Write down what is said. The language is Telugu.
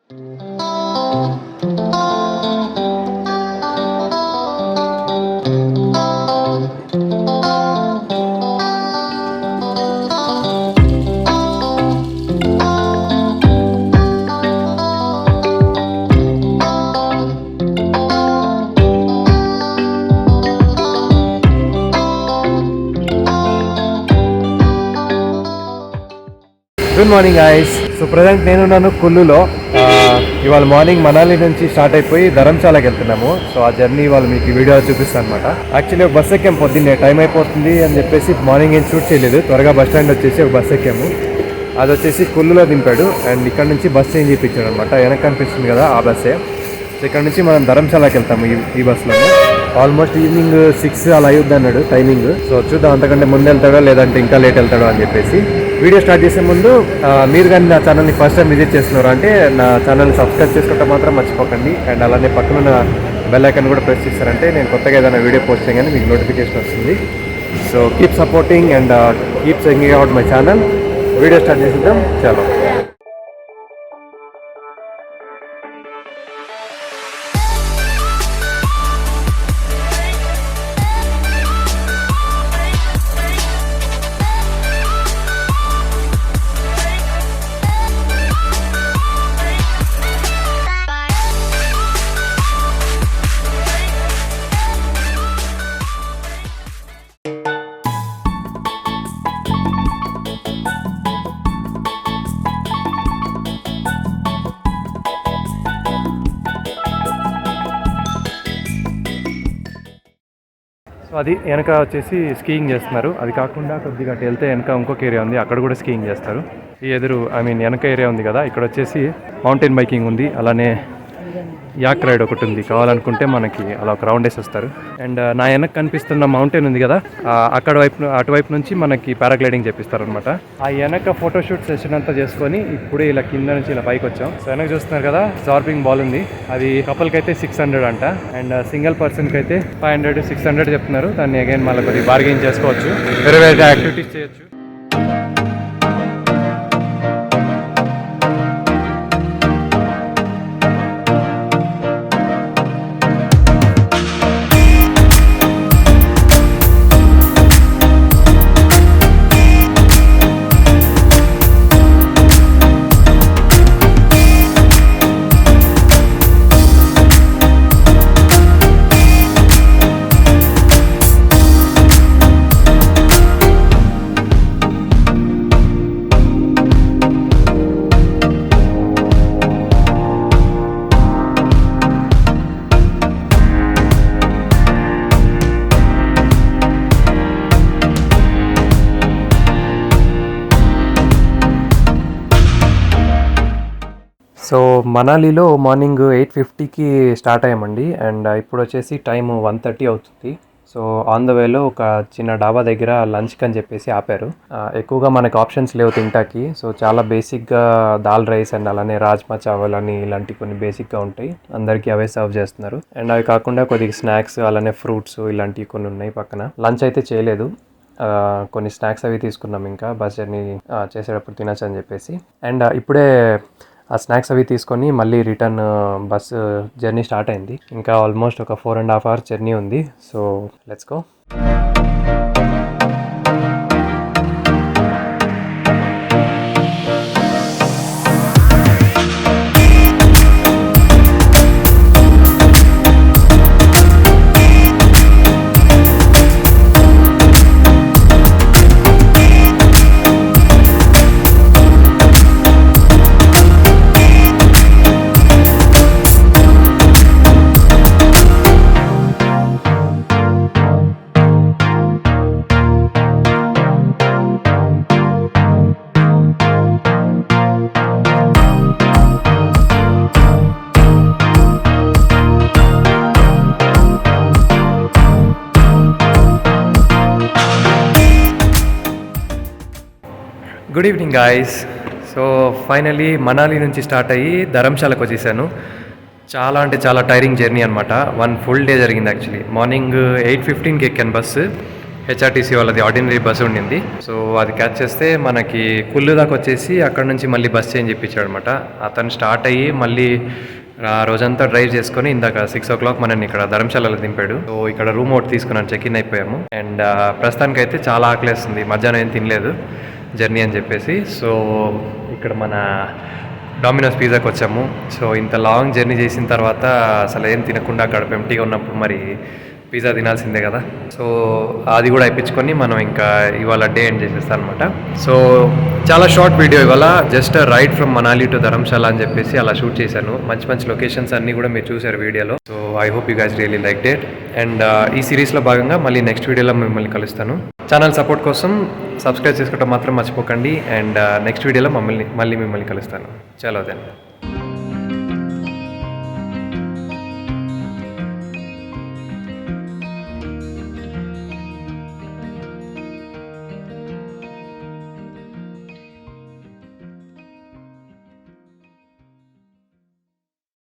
Good morning guys. So present నేనున్నాను కుల్లులో. ఇవాళ మార్నింగ్ మనాలి నుంచి స్టార్ట్ అయిపోయి ధర్మశాలకి వెళ్తున్నాము. సో ఆ జర్నీ వాళ్ళు మీకు వీడియో చూపిస్తాను అనమాట. యాక్చువల్లీ ఒక బస్ ఎక్కాము పొద్దున్నే, టైం అయిపోతుంది అని చెప్పేసి మార్నింగ్ ఏం షూట్ చేయలేదు. త్వరగా బస్ స్టాండ్ వచ్చేసి ఒక బస్ ఎక్కాము. అది వచ్చేసి కుల్లులో దింపాడు అండ్ ఇక్కడ నుంచి బస్ చేంజ్ చేయించాడు అనమాట. వెనక కనిపిస్తుంది కదా ఆ బస్సే. సో ఇక్కడ నుంచి మనం ధర్మశాలకి వెళ్తాము ఈ బస్సులో. ఆల్మోస్ట్ ఈవినింగ్ 6 అలా అయ్యుద్ది అన్నాడు టైమింగ్. సో చూద్దాం అంతకంటే ముందు వెళ్తాడో లేదంటే ఇంకా లేట్ వెళ్తాడో అని చెప్పేసి. వీడియో స్టార్ట్ చేసే ముందు మీరు కానీ నా ఛానల్ని ఫస్ట్ టైం విజిట్ చేస్తున్నారు అంటే నా ఛానల్ని సబ్స్క్రైబ్ చేసుకుంటే మాత్రం మర్చిపోకండి. అండ్ అలానే పక్కన బెల్ ఐకాన్ కూడా ప్రెస్ చేస్తారంటే నేను కొత్తగా ఏదైనా వీడియో పోస్ట్ చేయగానే మీకు నోటిఫికేషన్ వస్తుంది. So keep supporting and keep checking out my channel. Video start చేసేద్దాం. చలో. సో అది వెనక వచ్చేసి స్కీయింగ్ చేస్తున్నారు. అది కాకుండా కొద్దిగా అటు వెళ్తే వెనక ఇంకొక ఏరియా ఉంది, అక్కడ కూడా స్కీయింగ్ చేస్తారు. ఈ ఎదురు వెనక ఏరియా ఉంది కదా, ఇక్కడ వచ్చేసి మౌంటైన్ బైకింగ్ ఉంది. అలానే యాక్ రైడ్ ఒకటి ఉంది. కావాలనుకుంటే మనకి అలా ఒక రౌండ్ వేసి వస్తారు. అండ్ నా వెనక కనిపిస్తున్న మౌంటైన్ ఉంది కదా, అటువైపు నుంచి మనకి పారాగ్లైడింగ్ చేపిస్తారు అనమాట. ఆ వెనక ఫోటోషూట్ సెషన్ అంతా చేసుకొని ఇప్పుడే ఇలా కింద నుంచి ఇలా పైకి వచ్చాం. సో వెనక చూస్తున్నారు కదా జార్పింగ్ బాల్ ఉంది. అది కపుల్కి అయితే 600 అంట అండ్ సింగిల్ పర్సన్కి అయితే 500 600 చెప్తున్నారు. దాన్ని అగైన్ మళ్ళీ కొద్దిగా బార్గెయిన్ చేసుకోవచ్చు, వేరే వేరే యాక్టివిటీస్ చేయొచ్చు. సో మనాలిలో మార్నింగ్ 8:50కి స్టార్ట్ అయ్యామండి. అండ్ ఇప్పుడు వచ్చేసి టైం 1:30 అవుతుంది. సో ఆన్ ద వేలో ఒక చిన్న డాబా దగ్గర లంచ్కి అని చెప్పేసి ఆపారు. ఎక్కువగా మనకు ఆప్షన్స్ లేవు తింటాకి. సో చాలా బేసిక్గా దాల్ రైస్ అండ్ అలానే రాజ్మా చావల్ అని ఇలాంటి కొన్ని బేసిక్గా ఉంటాయి. అందరికీ అవే సర్వ్ చేస్తున్నారు. అండ్ అవి కాకుండా కొద్దిగా స్నాక్స్ అలానే ఫ్రూట్స్ ఇలాంటివి కొన్ని ఉన్నాయి పక్కన. లంచ్ అయితే చేయలేదు, కొన్ని స్నాక్స్ అవి తీసుకున్నాం ఇంకా బస్ జర్నీ చేసేటప్పుడు తినచ్చు అని చెప్పేసి. అండ్ ఇప్పుడే ఆ స్నాక్స్ అవి తీసుకొని మళ్ళీ రిటర్న్ బస్సు జర్నీ స్టార్ట్ అయింది. ఇంకా ఆల్మోస్ట్ ఒక 4.5 hours జర్నీ ఉంది. So let's go. Good evening guys. So finally Manali నుంచి స్టార్ట్ అయ్యి ధర్మశాలకు వచ్చేసాను. చాలా అంటే చాలా టైరింగ్ జర్నీ అనమాట. 1 full day జరిగింది యాక్చువల్లీ. మార్నింగ్ 8:15కి ఎక్కాను బస్సు హెచ్ఆర్టీసీ వాళ్ళది ఆర్డినరీ బస్సు ఉండింది. సో అది క్యాచ్ చేస్తే మనకి కుల్లు దాకా వచ్చేసి అక్కడ నుంచి మళ్ళీ బస్ చేంజ్ ఇప్పించాడు అనమాట. అతను స్టార్ట్ అయ్యి మళ్ళీ ఆ రోజంతా డ్రైవ్ చేసుకొని ఇందాక 6 o'clock మనల్ని ఇక్కడ ధర్మశాలలో దింపాడు. సో ఇక్కడ రూమ్ ఒకటి తీసుకున్నాను, చెక్ ఇన్ అయిపోయాము. అండ్ ప్రస్తుతానికి అయితే చాలా ఆకలేస్తుంది, మధ్యాహ్నం ఏం తినలేదు జర్నీ అని చెప్పేసి. సో ఇక్కడ మన డామినోస్ పిజ్జాకి వచ్చాము. సో ఇంత లాంగ్ జర్నీ చేసిన తర్వాత అసలు ఏం తినకుండా గడప ఎంటీగా ఉన్నప్పుడు మరి పిజ్జా తినాల్సిందే కదా. సో అది కూడా అయిపించుకొని మనం ఇంకా ఇవాళ డే ఎండ్ చేసేస్తాం అనమాట. సో చాలా షార్ట్ వీడియో ఇవాళ, just ride from Manali to Dharamshala అని చెప్పేసి అలా షూట్ చేశాను. మంచి మంచి లొకేషన్స్ అన్నీ కూడా మీరు చూసారు వీడియోలో. So I hope you guys really like date. And ఈ సిరీస్లో భాగంగా మళ్ళీ నెక్స్ట్ వీడియోలో మిమ్మల్ని కలుస్తాను. ఛానల్ సపోర్ట్ కోసం సబ్స్క్రైబ్ చేసుకోవడం మాత్రం మర్చిపోకండి. అండ్ నెక్స్ట్ వీడియోలో మళ్ళీ మిమ్మల్ని కలుస్తాను. చలో దెన్.